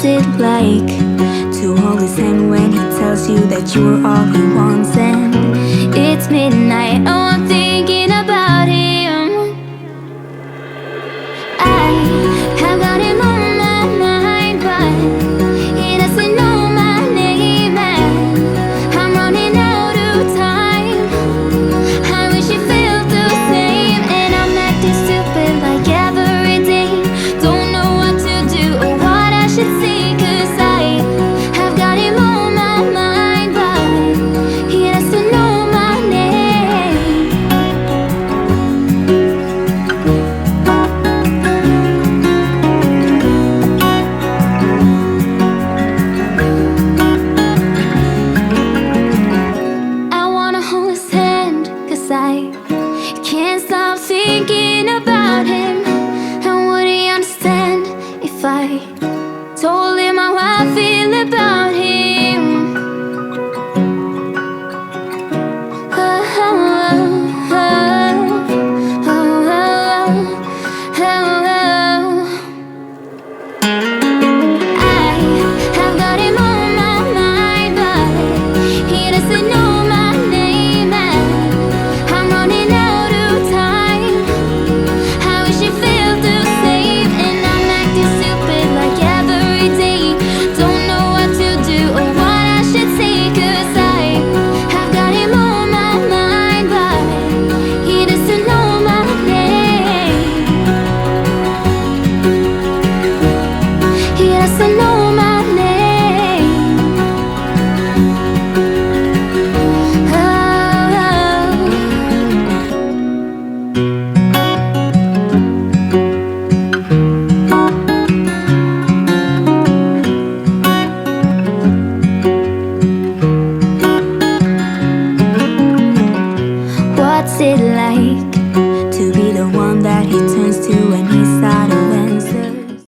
What's it like to hold his hand when he tells you that you're all he wants? And it's midnight, oh, I'm thinking about him. I have got him on my mind, but he doesn't know my name, and I'm running out of time. I wish you felt the same, and I'm acting stupid like every day. Don't know what to do or what I should say, 'cause I have got him on my mind, but he doesn't know my name. I wanna hold his hand, 'cause I can't stop thinking about him. And would he understand if I told him how I feel about him? Oh, oh, oh, oh, oh, oh. I have got him on my mind, but he doesn't know my name, and I'm running out of time. I wish you felt the same, and I'm acting stupid like every day. Don't know what to do or what I should say, 'cause I have got him on my mind, but he doesn't know my name. He doesn't know my name. What's it like